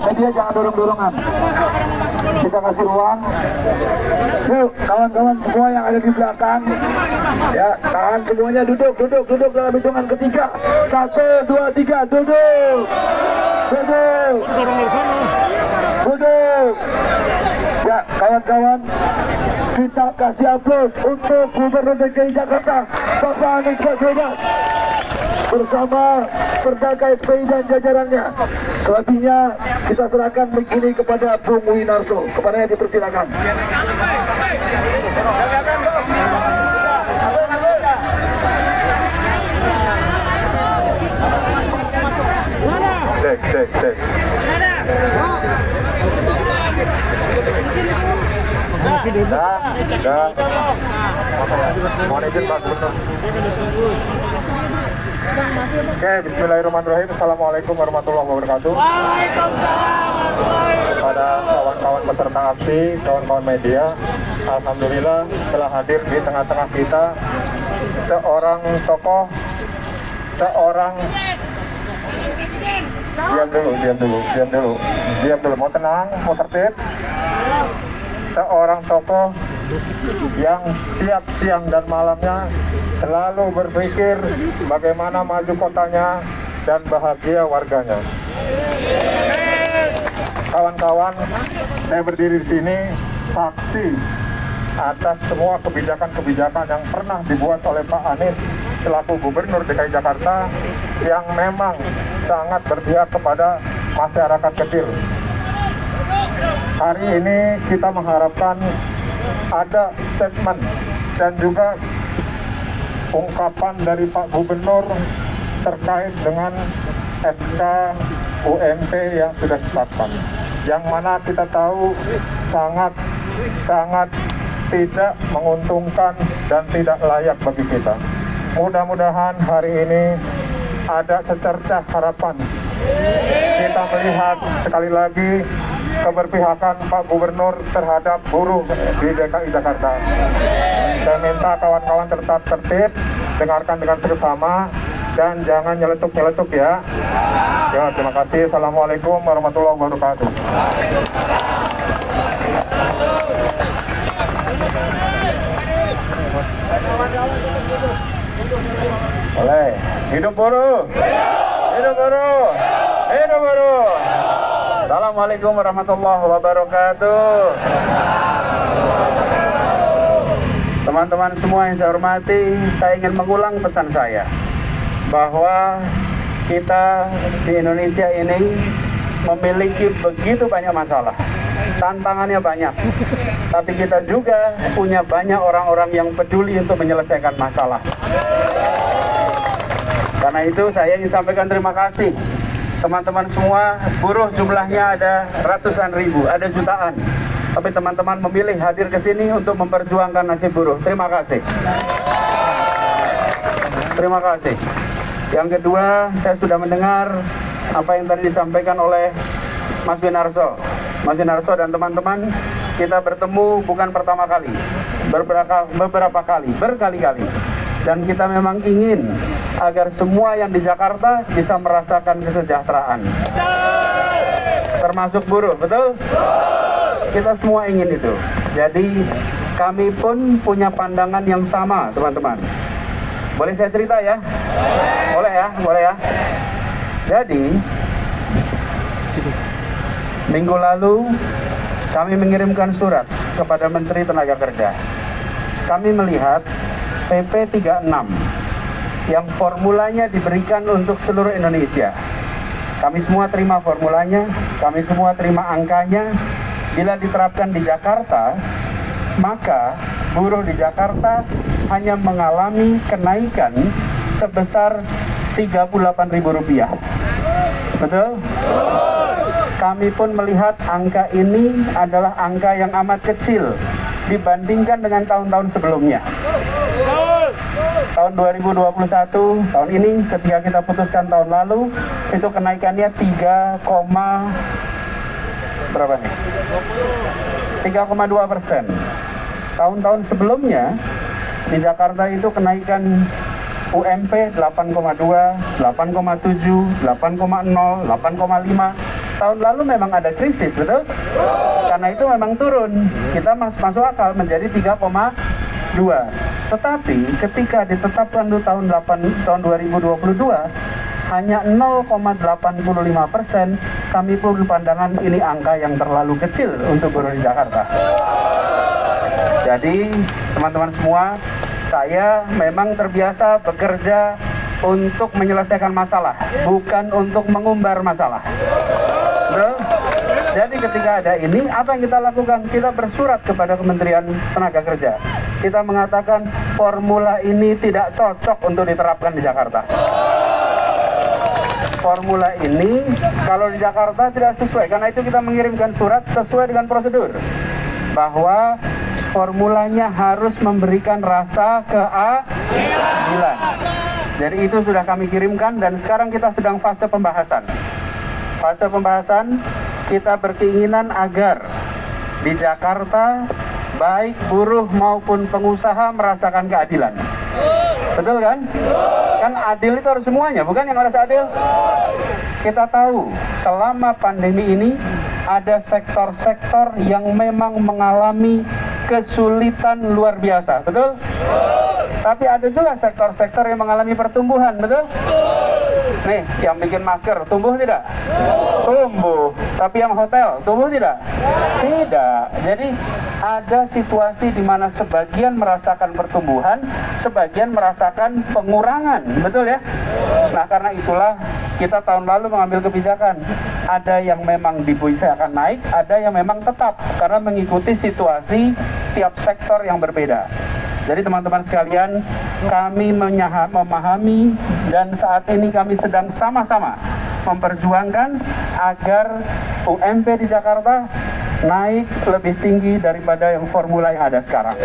Media jangan dorong-dorongan. Kita kasih ruang. Yuk, kawan-kawan semua yang ada di belakang, ya, tahan semuanya, duduk dalam hitungan ketiga. 1, 2, 3, duduk. Ya, kawan-kawan, kita kasih aplaus untuk Gubernur DKI Jakarta, Bapak Anies Baswedan, bersama Perdaka SPI dan jajarannya. Selebihnya kita serahkan mic ini kepada Bung Winarso. Kepadanya dipersilakan. Cek. Mohon izin Pak Gubernur. Oke, bismillahirrahmanirrahim. Assalamualaikum warahmatullahi wabarakatuh. Kepada kawan-kawan peserta aksi, kawan-kawan media, alhamdulillah telah hadir di tengah-tengah kita seorang tokoh, seorang diam dulu, mau tenang, mau tertib. Seorang tokoh yang tiap siang dan malamnya selalu berpikir bagaimana maju kotanya dan bahagia warganya. Kawan-kawan, saya berdiri di sini saksi atas semua kebijakan-kebijakan yang pernah dibuat oleh Pak Anies selaku Gubernur DKI Jakarta yang memang sangat berpihak kepada masyarakat kecil. Hari ini kita mengharapkan ada statement dan juga ungkapan dari Pak Gubernur terkait dengan SK UMP yang sudah ditetapkan, yang mana kita tahu sangat tidak menguntungkan dan tidak layak bagi kita. Mudah-mudahan hari ini ada secercah harapan. Kita melihat sekali lagi keberpihakan Pak Gubernur terhadap buruh di DKI Jakarta. Saya minta kawan-kawan tetap tertib, dengarkan dengan seksama, dan jangan nyeletuk-nyeletuk ya. Ya, terima kasih. Assalamualaikum warahmatullahi wabarakatuh. Oleh, hidup buruh, hidup buruh, hidup buruh. Assalamualaikum warahmatullahi wabarakatuh. Teman-teman semua yang saya hormati, saya ingin mengulang pesan saya bahwa kita di Indonesia ini memiliki begitu banyak masalah, tantangannya banyak, tapi kita juga punya banyak orang-orang yang peduli untuk menyelesaikan masalah. Karena itu saya ingin sampaikan terima kasih teman-teman semua. Buruh jumlahnya ada ratusan ribu, ada jutaan, tapi teman-teman memilih hadir ke sini untuk memperjuangkan nasib buruh. Terima kasih. Terima kasih. Yang kedua, saya sudah mendengar apa yang tadi disampaikan oleh Mas Winarso. Mas Winarso dan teman-teman, kita bertemu bukan pertama kali, beberapa kali, berkali-kali. Dan kita memang ingin agar semua yang di Jakarta bisa merasakan kesejahteraan, termasuk buruh, betul? Kita semua ingin itu. Jadi kami pun punya pandangan yang sama, teman-teman. Boleh saya cerita ya? Boleh ya? Boleh ya? Jadi minggu lalu kami mengirimkan surat kepada Menteri Tenaga Kerja. Kami melihat PP 36 yang formulanya diberikan untuk seluruh Indonesia. Kami semua terima formulanya, kami semua terima angkanya. Bila diterapkan di Jakarta, maka buruh di Jakarta hanya mengalami kenaikan sebesar Rp38.000. Betul? Kami pun melihat angka ini adalah angka yang amat kecil dibandingkan dengan tahun-tahun sebelumnya. Tahun 2021, tahun ini ketika kita putuskan tahun lalu, itu kenaikannya 3,2%. Tahun-tahun sebelumnya di Jakarta itu kenaikan UMP 8,2, 8,7, 8,0, 8,5. Tahun lalu memang ada krisis, betul? Karena itu memang turun. Kita masuk akal menjadi 3,2. Tetapi ketika ditetapkan di tahun 2022 hanya 0,85%, kami pun pandangan ini angka yang terlalu kecil untuk buruh di Jakarta. Jadi teman-teman semua, saya memang terbiasa bekerja untuk menyelesaikan masalah, bukan untuk mengumbar masalah. Betul? Jadi ketika ada ini, apa yang kita lakukan? Kita bersurat kepada Kementerian Tenaga Kerja. Kita mengatakan formula ini tidak cocok untuk diterapkan di Jakarta. Formula ini kalau di Jakarta tidak sesuai. Karena itu kita mengirimkan surat sesuai dengan prosedur, bahwa formulanya harus memberikan rasa keadilan. Jadi itu sudah kami kirimkan dan sekarang kita sedang fase pembahasan. Fase pembahasan, kita berkeinginan agar di Jakarta baik buruh maupun pengusaha merasakan keadilan. Betul kan? Kan adil itu harus semuanya, bukan yang harus adil. Kita tahu selama pandemi ini ada sektor-sektor yang memang mengalami kesulitan luar biasa, betul? Tapi ada juga sektor-sektor yang mengalami pertumbuhan, betul? Nih, yang bikin masker, tumbuh tidak? Tumbuh. Tapi yang hotel, tumbuh tidak? Tidak. Jadi ada situasi di mana sebagian merasakan pertumbuhan, sebagian merasakan pengurangan, betul ya? Nah, karena itulah kita tahun lalu mengambil kebijakan. Ada yang memang dibiasakan naik, ada yang memang tetap, karena mengikuti situasi tiap sektor yang berbeda. Jadi teman-teman sekalian, kami memahami dan saat ini kami sedang sama-sama memperjuangkan agar UMP di Jakarta naik lebih tinggi daripada yang formula yang ada sekarang.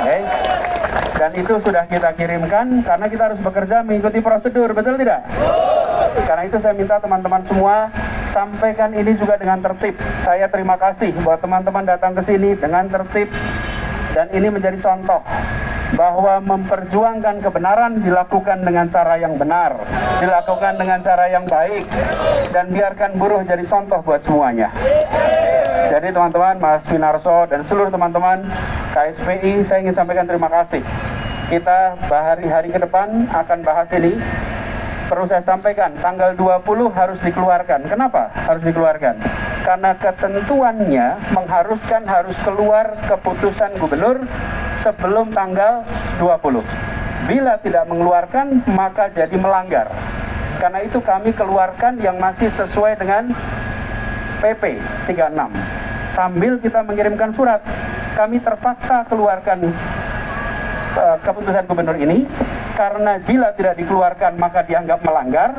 Okay. Dan itu sudah kita kirimkan karena kita harus bekerja mengikuti prosedur, betul tidak? Karena itu saya minta teman-teman semua sampaikan ini juga dengan tertib. Saya terima kasih buat teman-teman datang ke sini dengan tertib. Dan ini menjadi contoh bahwa memperjuangkan kebenaran dilakukan dengan cara yang benar, dilakukan dengan cara yang baik, dan biarkan buruh jadi contoh buat semuanya. Jadi teman-teman, Mas Winarso dan seluruh teman-teman KSPI, saya ingin sampaikan terima kasih. Kita hari-hari ke depan akan bahas ini. Perlu saya sampaikan, tanggal 20 harus dikeluarkan. Kenapa harus dikeluarkan? Karena ketentuannya mengharuskan harus keluar keputusan gubernur sebelum tanggal 20. Bila tidak mengeluarkan, maka jadi melanggar. Karena itu kami keluarkan yang masih sesuai dengan PP 36. Sambil kita mengirimkan surat, kami terpaksa keluarkan keputusan gubernur ini, karena bila tidak dikeluarkan maka dianggap melanggar.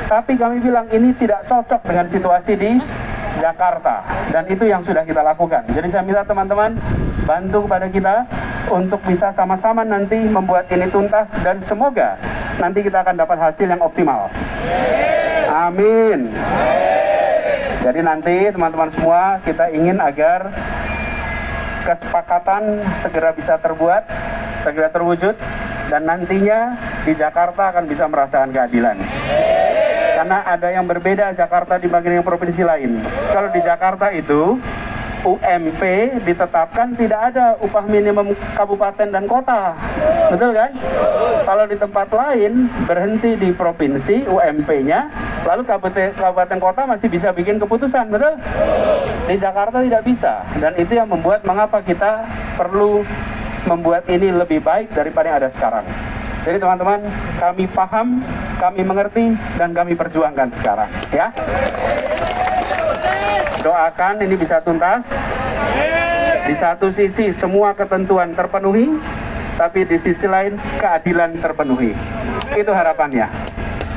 Tapi kami bilang ini tidak cocok dengan situasi di Jakarta, dan itu yang sudah kita lakukan. Jadi saya minta teman-teman bantu kepada kita untuk bisa sama-sama nanti membuat ini tuntas, dan semoga nanti kita akan dapat hasil yang optimal. Amin. Jadi nanti teman-teman semua, kita ingin agar kesepakatan segera bisa terbuat, segera terwujud, dan nantinya di Jakarta akan bisa merasakan keadilan. Karena ada yang berbeda Jakarta dibanding provinsi lain. Kalau di Jakarta itu UMP ditetapkan tidak ada upah minimum kabupaten dan kota, betul kan? Kalau di tempat lain berhenti di provinsi UMP-nya, lalu kabupaten kota masih bisa bikin keputusan, betul? Di Jakarta tidak bisa, dan itu yang membuat mengapa kita perlu membuat ini lebih baik daripada yang ada sekarang. Jadi teman-teman, kami paham, kami mengerti, dan kami perjuangkan sekarang, ya. Doakan ini bisa tuntas. Di satu sisi semua ketentuan terpenuhi, tapi di sisi lain keadilan terpenuhi. Itu harapannya.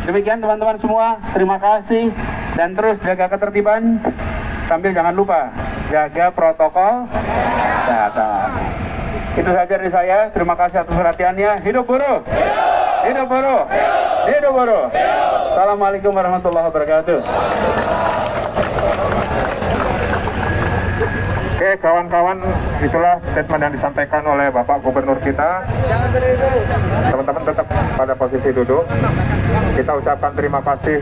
Demikian teman-teman semua, terima kasih, dan terus jaga ketertiban, sambil jangan lupa jaga protokol kesehatan. Itu saja dari saya. Terima kasih atas perhatiannya. Hidup buruh! Hidup buruh! Hidup buruh! Assalamualaikum warahmatullahi wabarakatuh. Oke, kawan-kawan, itulah statement yang disampaikan oleh Bapak Gubernur kita. Teman-teman tetap pada posisi duduk. Kita ucapkan terima kasih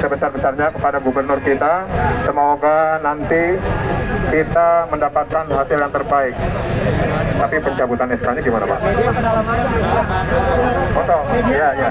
sebesar-besarnya kepada Gubernur kita. Semoga nanti kita mendapatkan hasil yang terbaik. Tapi pencabutan SK-nya gimana, Pak? Foto? Iya, iya.